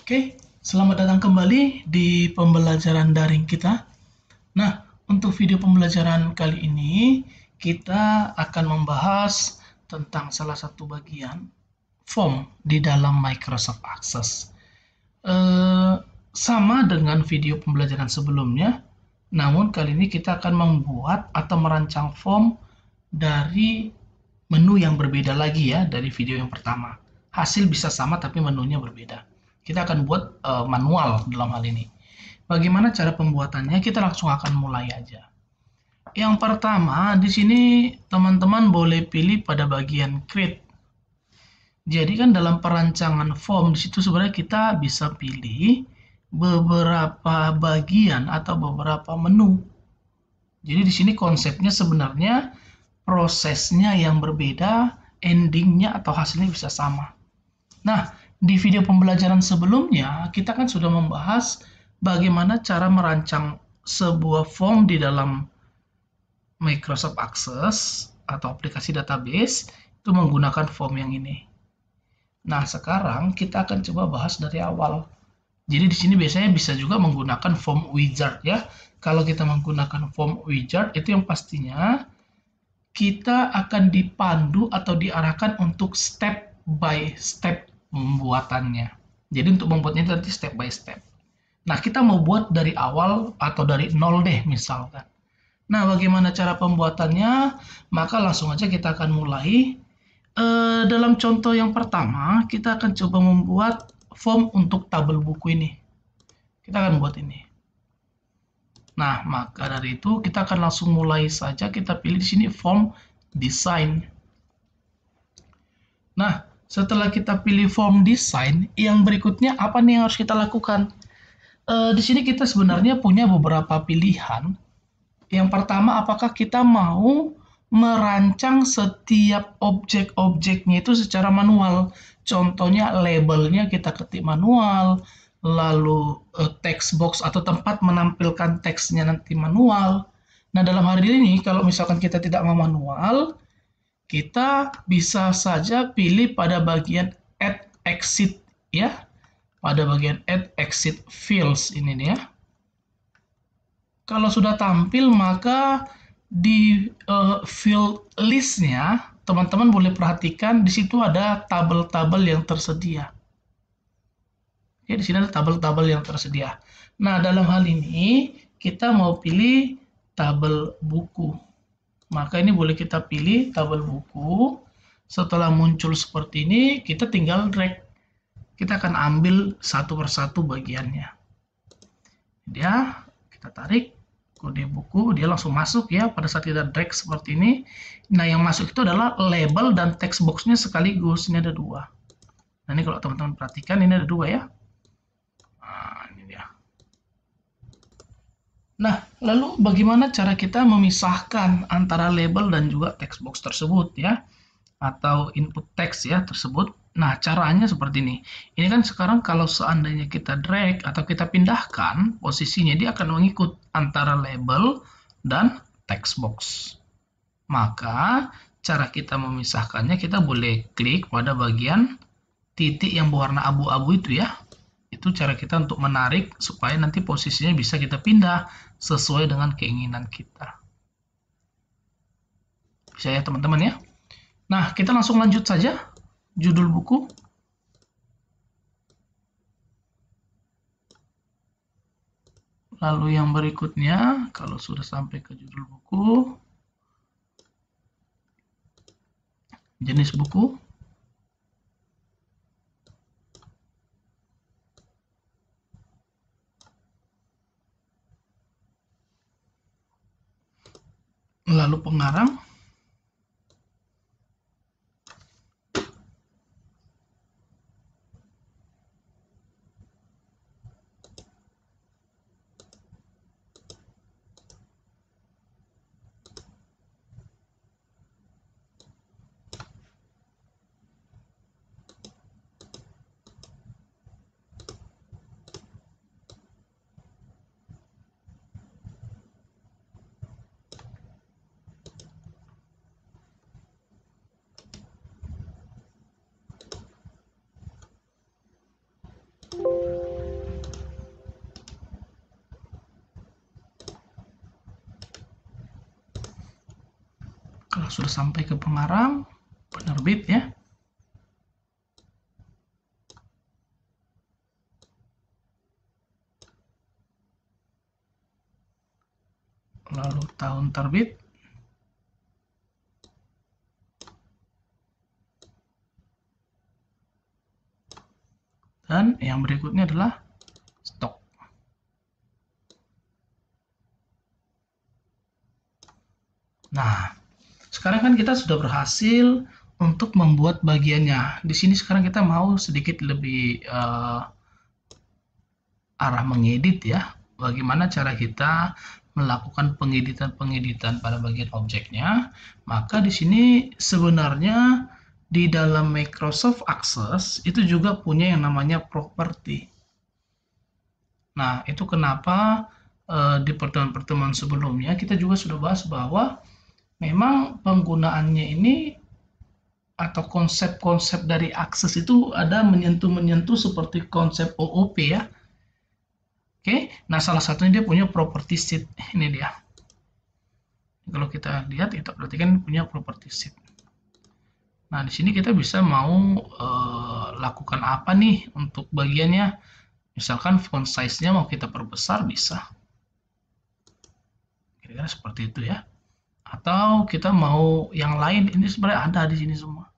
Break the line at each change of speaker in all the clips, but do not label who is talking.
Oke, selamat datang kembali di pembelajaran daring kita. Nah, untuk video pembelajaran kali ini, kita akan membahas tentang salah satu bagian form di dalam Microsoft Access. Eh, Sama dengan video pembelajaran sebelumnya, namun kali ini kita akan membuat atau merancang form dari menu yang berbeda lagi ya dari video yang pertama. Hasil bisa sama tapi menunya berbeda. Kita akan buat manual dalam hal ini. Bagaimana cara pembuatannya? Kita langsung akan mulai aja. Yang pertama, di sini teman-teman boleh pilih pada bagian create. Jadi kan dalam perancangan form di situ sebenarnya kita bisa pilih beberapa bagian atau beberapa menu. Jadi di sini konsepnya sebenarnya prosesnya yang berbeda, endingnya atau hasilnya bisa sama. Nah, di video pembelajaran sebelumnya, kita kan sudah membahas bagaimana cara merancang sebuah form di dalam Microsoft Access atau aplikasi database itu menggunakan form yang ini. Nah, sekarang kita akan coba bahas dari awal. Jadi di sini biasanya bisa juga menggunakan form wizard ya. Kalau kita menggunakan form wizard itu yang pastinya kita akan dipandu atau diarahkan untuk step by step pembuatannya. Jadi untuk membuatnya nanti step by step. Nah, kita mau buat dari awal atau dari nol deh misalkan. Nah, bagaimana cara pembuatannya? Maka langsung aja kita akan mulai. Dalam contoh yang pertama, kita akan coba membuat form untuk tabel buku ini. Kita akan buat ini. Nah, maka dari itu kita akan langsung mulai saja. Kita pilih di sini form design. Nah, setelah kita pilih form design, yang berikutnya apa nih yang harus kita lakukan? Di sini kita sebenarnya punya beberapa pilihan. Yang pertama, apakah kita mau merancang setiap objek-objeknya itu secara manual. Contohnya labelnya kita ketik manual, lalu text box atau tempat menampilkan teksnya nanti manual. Nah, dalam hal ini kalau misalkan kita tidak mau manual, kita bisa saja pilih pada bagian add exit ya. Pada bagian add exit fields ini nih ya. Kalau sudah tampil maka di field listnya teman-teman boleh perhatikan di situ ada tabel-tabel yang tersedia. Ya, di sini ada tabel-tabel yang tersedia. Nah, dalam hal ini kita mau pilih tabel buku. Maka ini boleh kita pilih tabel buku. Setelah muncul seperti ini, kita tinggal drag. Kita akan ambil satu persatu bagiannya. Dia, kita tarik kode buku, dia langsung masuk ya pada saat kita drag seperti ini. Nah, yang masuk itu adalah label dan text box-nya sekaligus. Ini ada dua. Nah, ini kalau teman-teman perhatikan, ini ada dua ya. Nah, ini dia. Nah, lalu bagaimana cara kita memisahkan antara label dan juga text box tersebut ya? Atau input teks ya tersebut. Nah, caranya seperti ini. Ini kan sekarang kalau seandainya kita drag atau kita pindahkan posisinya, dia akan mengikut antara label dan text box. Maka, cara kita memisahkannya, kita boleh klik pada bagian titik yang berwarna abu-abu itu ya. Itu cara kita untuk menarik supaya nanti posisinya bisa kita pindah sesuai dengan keinginan kita. Bisa ya teman-teman ya. Nah, kita langsung lanjut saja. Judul buku. Lalu yang berikutnya, kalau sudah sampai ke judul buku, jenis buku. Lalu pengarang. sudah sampai ke pengarang, penerbit ya. Lalu tahun terbit. Dan yang berikutnya adalah stok. Nah, sekarang kan kita sudah berhasil untuk membuat bagiannya. Di sini sekarang kita mau sedikit lebih arah mengedit ya. Bagaimana cara kita melakukan pengeditan pada bagian objeknya. Maka di sini sebenarnya di dalam Microsoft Access itu juga punya yang namanya property. Nah, itu kenapa di pertemuan-pertemuan sebelumnya kita juga sudah bahas bahwa memang penggunaannya ini atau konsep-konsep dari akses itu ada menyentuh-menyentuh seperti konsep OOP ya. Oke, nah salah satunya dia punya property sheet. Ini dia. Kalau kita lihat itu berarti kan punya property sheet. Nah, di sini kita bisa mau lakukan apa nih untuk bagiannya. Misalkan font size-nya mau kita perbesar bisa. Kira-kira seperti itu ya. Atau kita mau yang lain, ini sebenarnya ada di sini semua.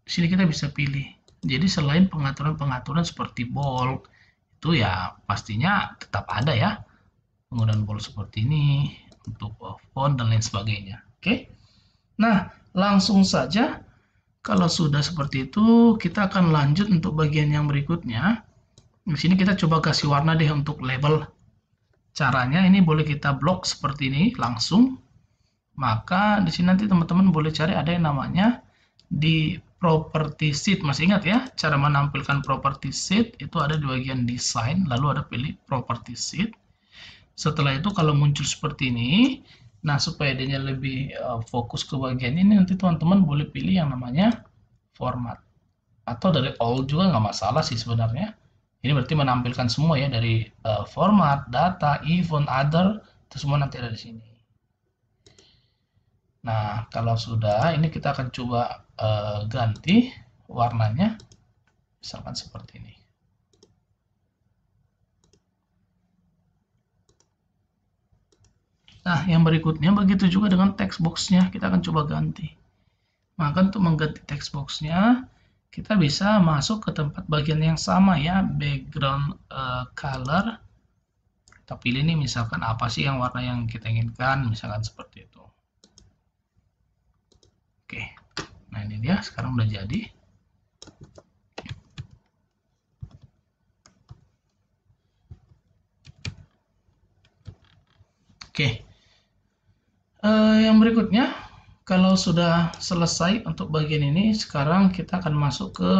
Di sini kita bisa pilih. Jadi selain pengaturan-pengaturan seperti bold, itu ya pastinya tetap ada ya. Penggunaan bold seperti ini, untuk font dan lain sebagainya. Oke. Nah, langsung saja kalau sudah seperti itu, kita akan lanjut untuk bagian yang berikutnya. Di sini kita coba kasih warna deh untuk label. Caranya ini boleh kita blok seperti ini langsung. Maka di sini nanti teman-teman boleh cari ada yang namanya di property sheet. Masih ingat ya, cara menampilkan property sheet itu ada di bagian design, lalu ada pilih property sheet. Setelah itu kalau muncul seperti ini, nah supaya dia lebih fokus ke bagian ini, nanti teman-teman boleh pilih yang namanya format. Atau dari all juga nggak masalah sih sebenarnya. Ini berarti menampilkan semua ya, dari format, data, event, other, itu semua nanti ada di sini. Nah, kalau sudah, ini kita akan coba ganti warnanya, misalkan seperti ini. Nah, yang berikutnya begitu juga dengan text box-nya, kita akan coba ganti. Maka untuk mengganti text box-nya, kita bisa masuk ke tempat bagian yang sama ya, background color. Kita pilih nih misalkan apa sih yang warna yang kita inginkan, misalkan seperti itu. Oke, nah ini dia, sekarang udah jadi. Oke, yang berikutnya, kalau sudah selesai untuk bagian ini, sekarang kita akan masuk ke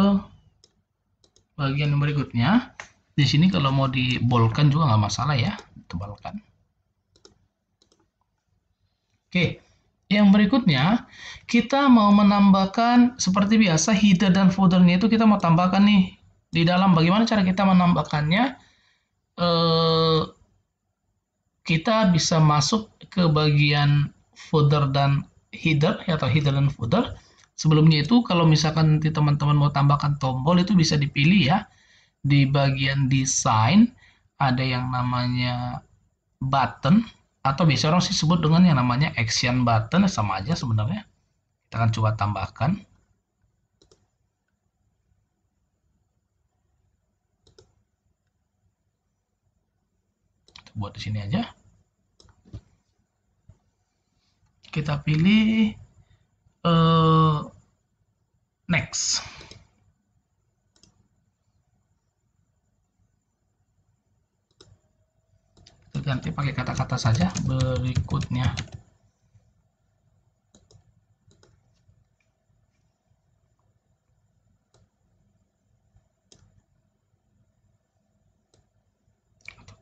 bagian berikutnya. Di sini kalau mau dibolkan juga nggak masalah ya, tebalkan. Oke, yang berikutnya kita mau menambahkan seperti biasa header dan foldernya itu kita mau tambahkan nih di dalam. Bagaimana cara kita menambahkannya? Kita bisa masuk ke bagian folder dan header atau header dan folder. Sebelumnya itu kalau misalkan nanti teman-teman mau tambahkan tombol itu bisa dipilih ya. Di bagian desain ada yang namanya button atau biasa orang sih sebut dengan yang namanya action button, sama aja sebenarnya. Kita akan coba tambahkan. Kita buat di sini aja. Kita pilih next. Ganti pakai kata-kata saja berikutnya.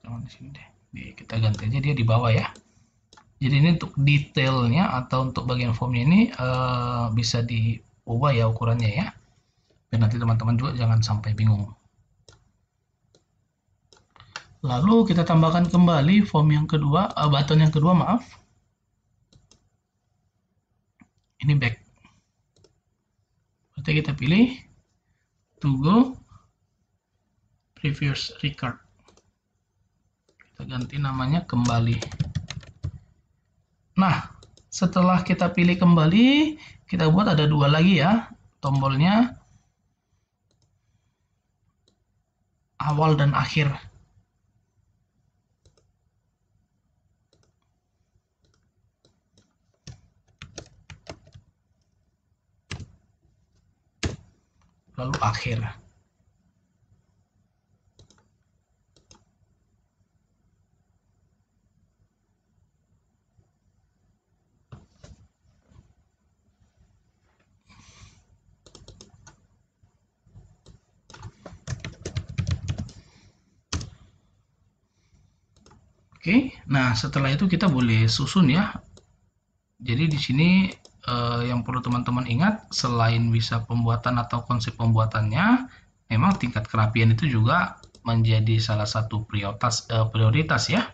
Di sini deh. Kita ganti aja dia di bawah ya. Jadi ini untuk detailnya atau untuk bagian formnya ini bisa diubah ya ukurannya ya. Dan nanti teman-teman juga jangan sampai bingung. Lalu kita tambahkan kembali form yang kedua, button yang kedua maaf. ini back. Berarti kita pilih to go previous record. Kita ganti namanya kembali. Nah, setelah kita pilih kembali, kita buat ada dua lagi ya tombolnya, awal dan akhir. Lalu akhir. Oke, nah setelah itu kita boleh susun ya. Jadi di sini yang perlu teman-teman ingat, selain bisa pembuatan atau konsep pembuatannya, memang tingkat kerapian itu juga menjadi salah satu prioritas ya.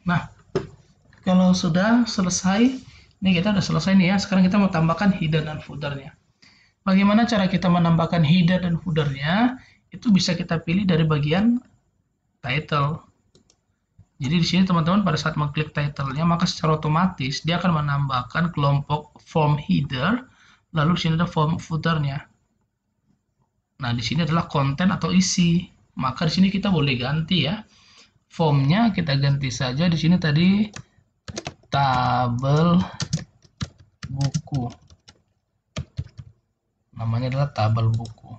Nah, kalau sudah selesai, ini kita udah selesai nih ya. Sekarang kita mau tambahkan header dan footernya. Bagaimana cara kita menambahkan header dan footernya? Itu bisa kita pilih dari bagian title. Jadi di sini teman-teman pada saat mengklik title-nya, maka secara otomatis dia akan menambahkan kelompok form header, lalu di sini ada form footernya. Nah, di sini adalah konten atau isi. Maka di sini kita boleh ganti ya. Formnya kita ganti saja di sini tadi tabel buku. Namanya adalah tabel buku.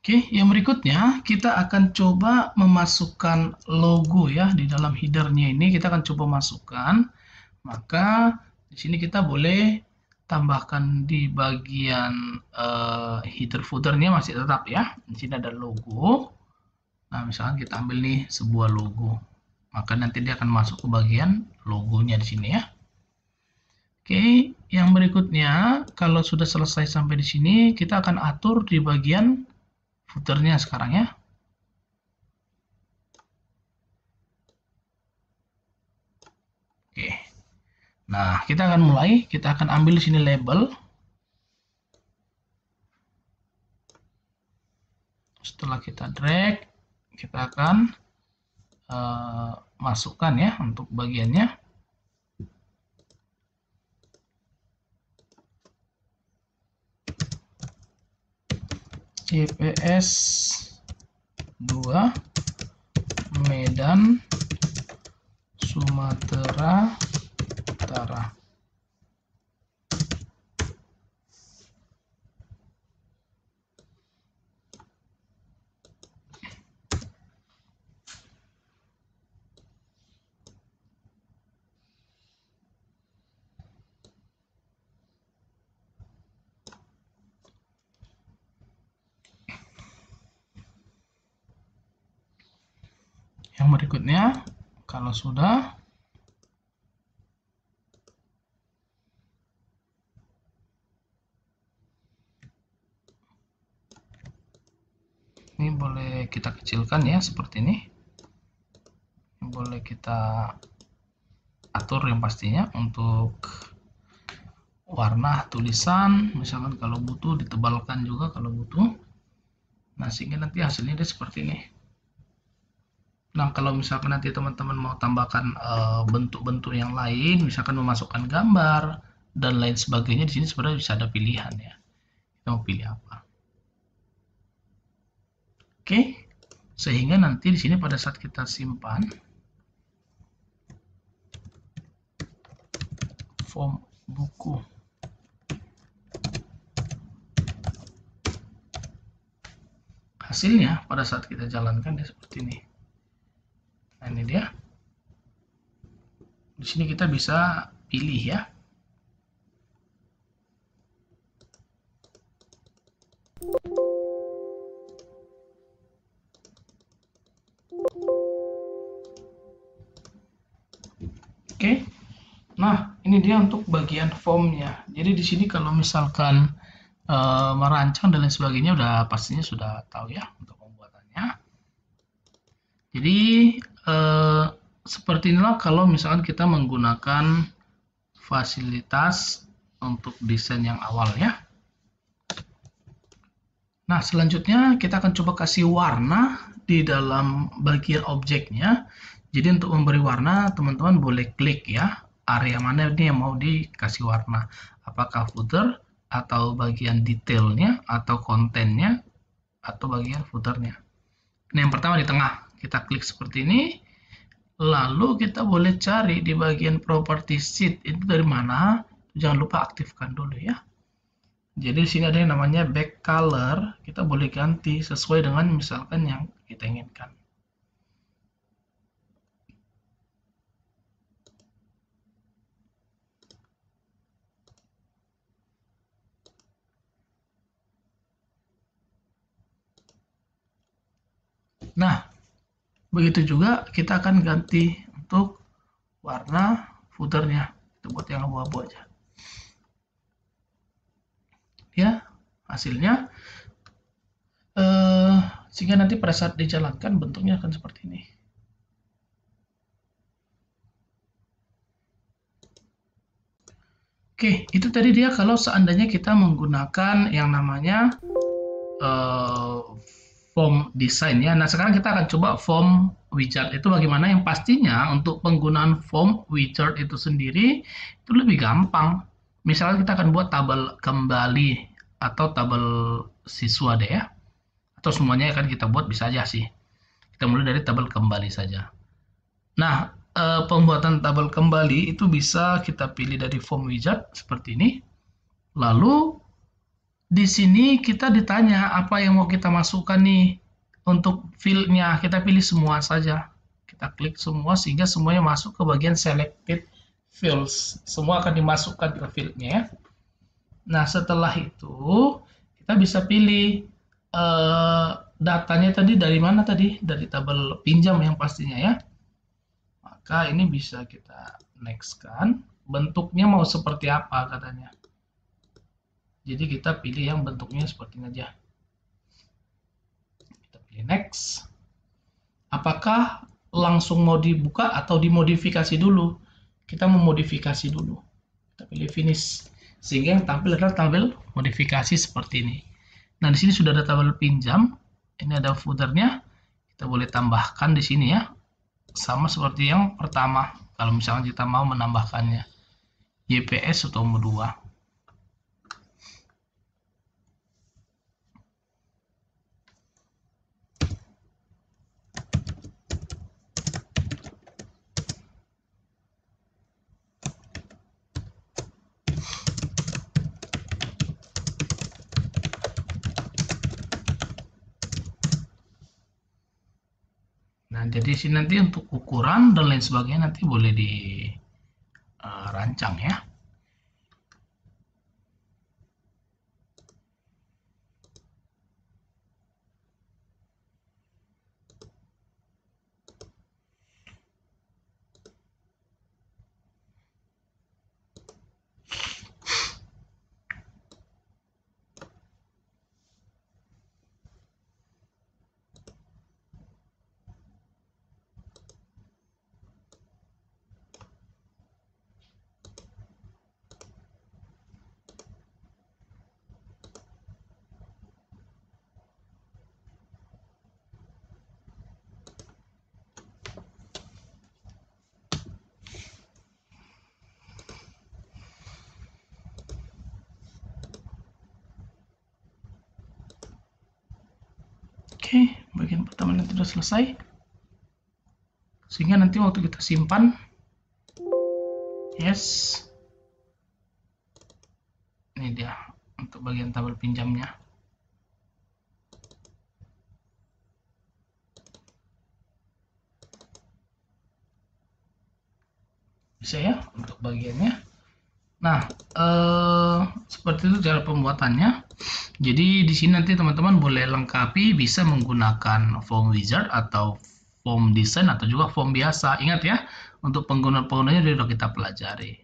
Oke, yang berikutnya kita akan coba memasukkan logo ya di dalam headernya ini. Kita akan coba masukkan. Maka di sini kita boleh tambahkan di bagian header footernya masih tetap ya. Di sini ada logo. Nah, misalkan kita ambil nih sebuah logo. Maka nanti dia akan masuk ke bagian logonya di sini ya. Oke, yang berikutnya kalau sudah selesai sampai di sini, kita akan atur di bagian footernya sekarang ya. Oke. Nah, kita akan mulai, kita akan ambil di sini label. Setelah kita drag, kita akan masukkan ya untuk bagiannya. CPS 2 Medan Sumatera Utara. Yang berikutnya, kalau sudah, ini boleh kita kecilkan ya seperti ini. Ini boleh kita atur yang pastinya untuk warna tulisan, misalkan kalau butuh ditebalkan juga kalau butuh. Nah, sehingga nanti hasilnya dia seperti ini. Nah, kalau misalkan nanti teman-teman mau tambahkan bentuk-bentuk yang lain, misalkan memasukkan gambar dan lain sebagainya, di sini sebenarnya bisa ada pilihan ya. Kita mau pilih apa? Oke. Sehingga nanti di sini pada saat kita simpan form buku, hasilnya pada saat kita jalankan dia seperti ini. Nah, ini dia. Di sini kita bisa pilih ya. Oke. Nah, ini dia untuk bagian formnya. Jadi di sini kalau misalkan merancang dan lain sebagainya udah pastinya sudah tahu ya untuk pembuatannya. Jadi seperti inilah kalau misalkan kita menggunakan fasilitas untuk desain yang awal ya. Nah, selanjutnya kita akan coba kasih warna di dalam bagian objeknya. Jadi untuk memberi warna, teman-teman boleh klik ya, area mana ini yang mau dikasih warna. Apakah footer, atau bagian detailnya, atau kontennya, atau bagian footernya. Nah, yang pertama di tengah, kita klik seperti ini. Lalu kita boleh cari di bagian property sheet, itu dari mana? Jangan lupa aktifkan dulu ya. Jadi di sini ada yang namanya back color, kita boleh ganti sesuai dengan misalkan yang kita inginkan. Nah, begitu juga kita akan ganti untuk warna footernya. Kita buat yang abu-abu aja. Ya, hasilnya sehingga nanti pada saat dijalankan bentuknya akan seperti ini. Oke, itu tadi dia kalau seandainya kita menggunakan yang namanya form design ya. Nah, sekarang kita akan coba form widget. Itu bagaimana? Yang pastinya untuk penggunaan form widget itu sendiri itu lebih gampang. Misalnya kita akan buat tabel kembali atau tabel siswa deh ya. Atau semuanya akan kita buat bisa aja sih. Kita mulai dari tabel kembali saja. Nah, pembuatan tabel kembali itu bisa kita pilih dari form widget seperti ini. Lalu di sini kita ditanya apa yang mau kita masukkan nih untuk field-nya. Kita pilih semua saja. Kita klik semua sehingga semuanya masuk ke bagian selected fields. Semua akan dimasukkan ke field-nya ya. Nah, setelah itu kita bisa pilih datanya tadi dari mana tadi? Dari tabel pinjam yang pastinya ya. Maka ini bisa kita next-kan. Bentuknya mau seperti apa katanya. Jadi kita pilih yang bentuknya seperti ini aja. Kita pilih next. Apakah langsung mau dibuka atau dimodifikasi dulu? Kita memodifikasi dulu. Kita pilih finish. Sehingga yang tampil adalah tabel modifikasi seperti ini. Nah, di sini sudah ada tabel pinjam. Ini ada footernya. Kita boleh tambahkan di sini ya. Sama seperti yang pertama. Kalau misalnya kita mau menambahkannya. YPS atau MO2. Nah, jadi sini nanti untuk ukuran dan lain sebagainya nanti boleh dirancang ya. Oke, bagian pertama teman-teman nanti sudah selesai, sehingga nanti waktu kita simpan, yes, ini dia untuk bagian tabel pinjamnya. Bisa ya untuk bagiannya. Nah, seperti itu cara pembuatannya. Jadi di sini nanti teman-teman boleh lengkapi, bisa menggunakan form wizard atau form design atau juga form biasa. Ingat ya, untuk penggunanya sudah kita pelajari.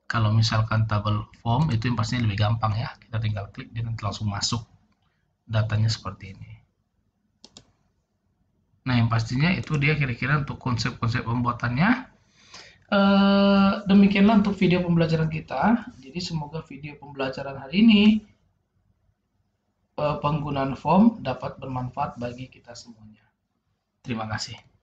Kalau misalkan tabel form itu yang pastinya lebih gampang ya. Kita tinggal klik dan nanti langsung masuk datanya seperti ini. Nah, yang pastinya itu dia kira-kira untuk konsep-konsep pembuatannya. Demikianlah untuk video pembelajaran kita. Jadi semoga video pembelajaran hari ini penggunaan form dapat bermanfaat bagi kita semuanya. Terima kasih.